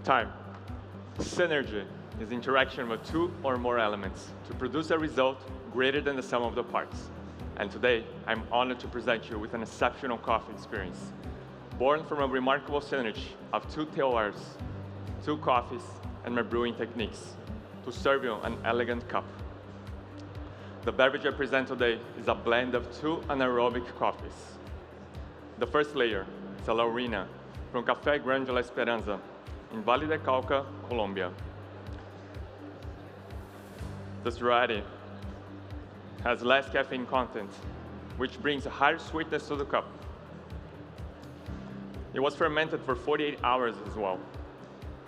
Time. Synergy is the interaction of two or more elements to produce a result greater than the sum of the parts. And today, I'm honored to present you with an exceptional coffee experience, born from a remarkable synergy of two terroirs, two coffees, and my brewing techniques to serve you an elegant cup. The beverage I present today is a blend of two anaerobic coffees. The first layer is a Laurina from Café Grande La Esperanza in Valle del Cauca, Colombia. This variety has less caffeine content, which brings a higher sweetness to the cup. It was fermented for 48 hours as well,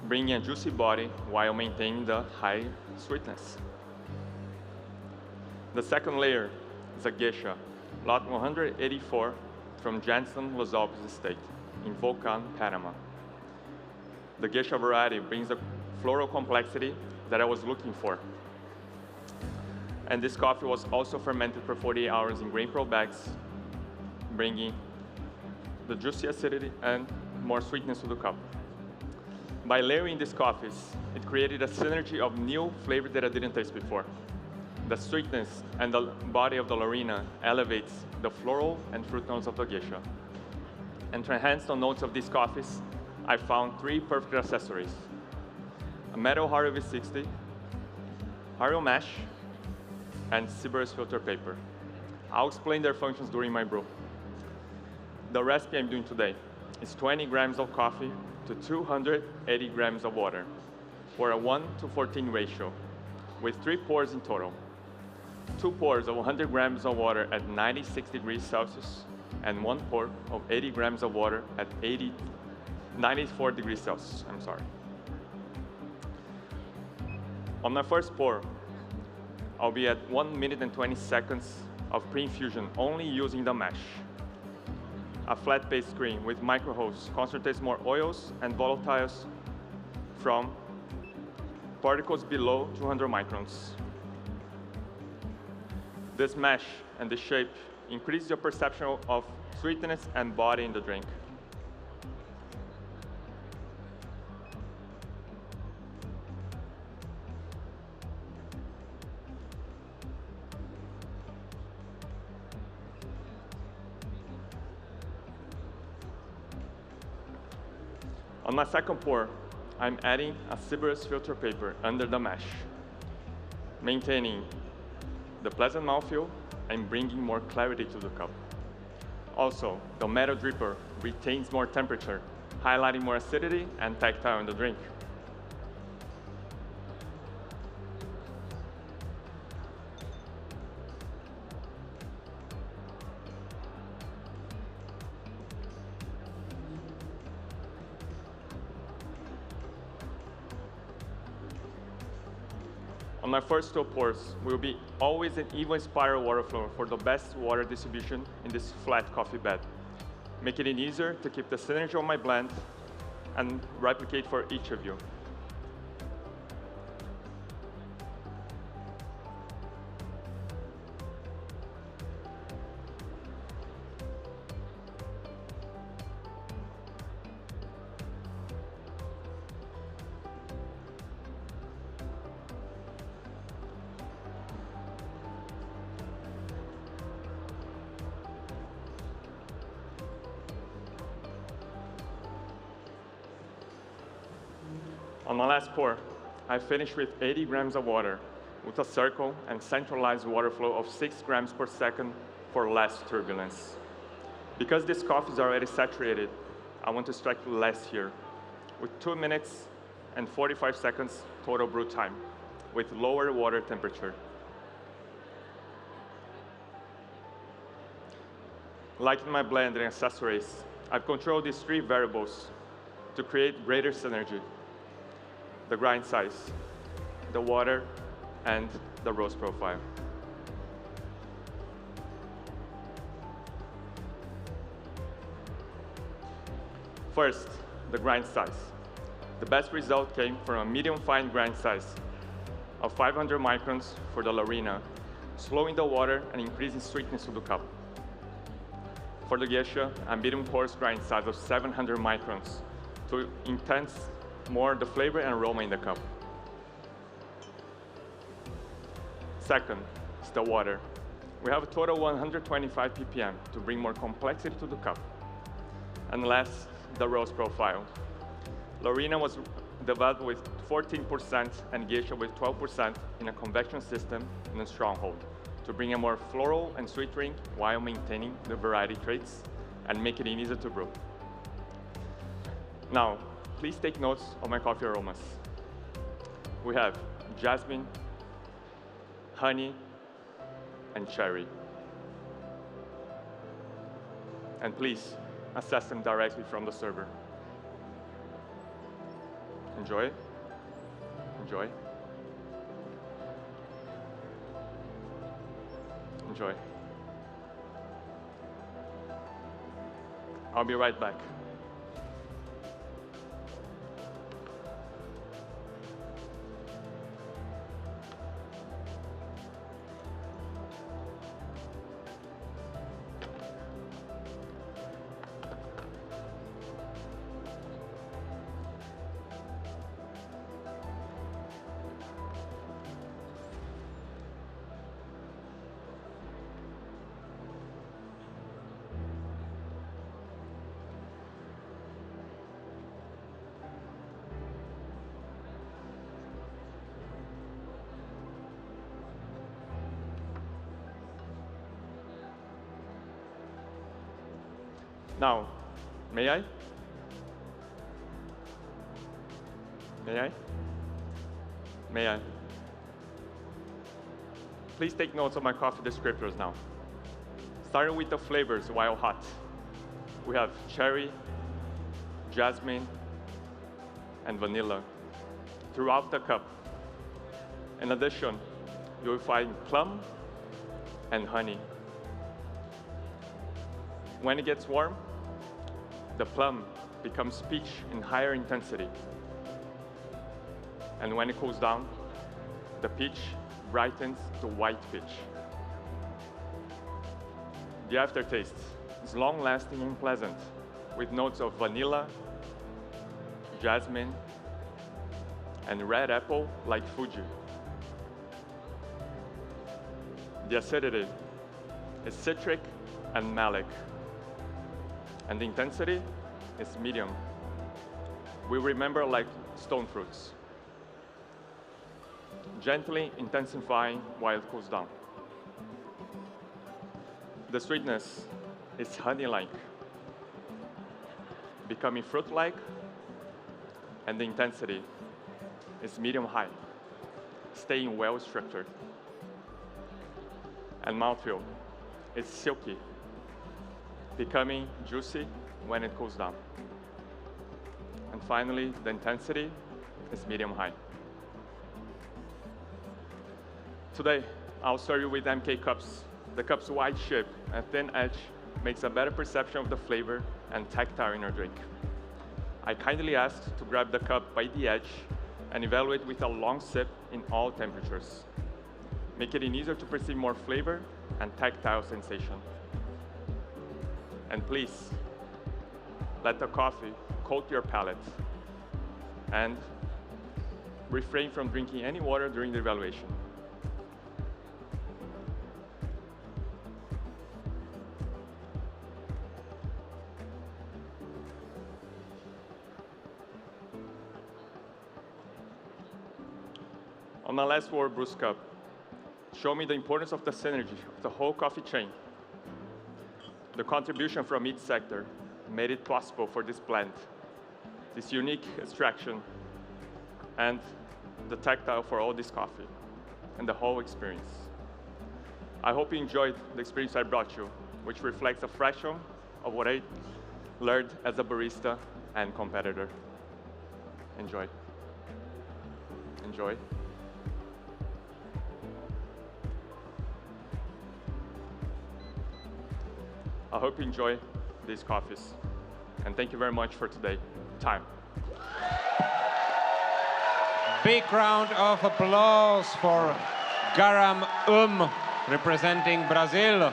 bringing a juicy body while maintaining the high sweetness. The second layer is a geisha, lot 184 from Jansen Los Alpes estate in Volcan, Panama. The geisha variety brings the floral complexity that I was looking for. And this coffee was also fermented for 48 hours in grain pearl bags, bringing the juicy acidity and more sweetness to the cup. By layering these coffees, it created a synergy of new flavors that I didn't taste before. The sweetness and the body of the Laurina elevates the floral and fruit notes of the geisha. And to enhance the notes of these coffees, I found three perfect accessories: a metal Hario V60, Hario mesh, and Brewers filter paper. I'll explain their functions during my brew. The recipe I'm doing today is 20 grams of coffee to 280 grams of water, or a 1:14 ratio, with 3 pours in total. 2 pours of 100 grams of water at 96 degrees Celsius, and 1 pour of 80 grams of water at 94 degrees Celsius, On my first pour, I'll be at 1 minute and 20 seconds of pre-infusion, only using the mesh. A flat base screen with micro holes concentrates more oils and volatiles from particles below 200 microns. This mesh and the shape increase your perception of sweetness and body in the drink. On my second pour, I'm adding a Brewers filter paper under the mesh, maintaining the pleasant mouthfeel and bringing more clarity to the cup. Also, the metal dripper retains more temperature, highlighting more acidity and tactile in the drink. On my first 2 pours, will be always an even spiral water flow for the best water distribution in this flat coffee bed, making it easier to keep the synergy of my blend and replicate for each of you. On my last pour, I finished with 80 grams of water with a circle and centralized water flow of 6 grams per second for less turbulence. Because this coffee is already saturated, I want to strike less here, with 2 minutes and 45 seconds total brew time, with lower water temperature. Like in my blend and accessories, I've controlled these 3 variables to create greater synergy: the grind size, the water, and the roast profile. First, the grind size. The best result came from a medium fine grind size of 500 microns for the Laurina, slowing the water and increasing sweetness to the cup. For the geisha, a medium coarse grind size of 700 microns to intense more the flavor and aroma in the cup. Second is the water. We have a total 125 ppm to bring more complexity to the cup. And last, the roast profile. Lorena was developed with 14% and Geisha with 12% in a convection system in a stronghold to bring a more floral and sweet drink while maintaining the variety traits and make it easier to brew. Now, please take notes of my coffee aromas. We have jasmine, honey, and cherry. And please assess them directly from the server. Enjoy. Enjoy. Enjoy. I'll be right back. Now, may I? May I? May I? Please take notes of my coffee descriptors now. Starting with the flavors while hot. We have cherry, jasmine, and vanilla throughout the cup. In addition, you will find plum and honey. When it gets warm, the plum becomes peach in higher intensity. And when it cools down, the peach brightens to white peach. The aftertaste is long-lasting and pleasant, with notes of vanilla, jasmine, and red apple like Fuji. The acidity is citric and malic, and the intensity is medium. We remember like stone fruits, gently intensifying while it cools down. The sweetness is honey-like, becoming fruit-like, and the intensity is medium-high, staying well-structured. And mouthfeel is silky, becoming juicy when it cools down. And finally, the intensity is medium-high. Today, I'll serve you with MK cups. The cup's wide shape and thin edge makes a better perception of the flavor and tactile in your drink. I kindly ask to grab the cup by the edge and evaluate with a long sip in all temperatures. Make it easier to perceive more flavor and tactile sensation. And please, let the coffee coat your palate and refrain from drinking any water during the evaluation. On my last World Brews Cup, show me the importance of the synergy of the whole coffee chain. The contribution from each sector made it possible for this blend, this unique extraction, and the tactile for all this coffee, and the whole experience. I hope you enjoyed the experience I brought you, which reflects a fraction of what I learned as a barista and competitor. Enjoy. Enjoy. I hope you enjoy these coffees. And thank you very much for today. Time. Big round of applause for Garam representing Brazil.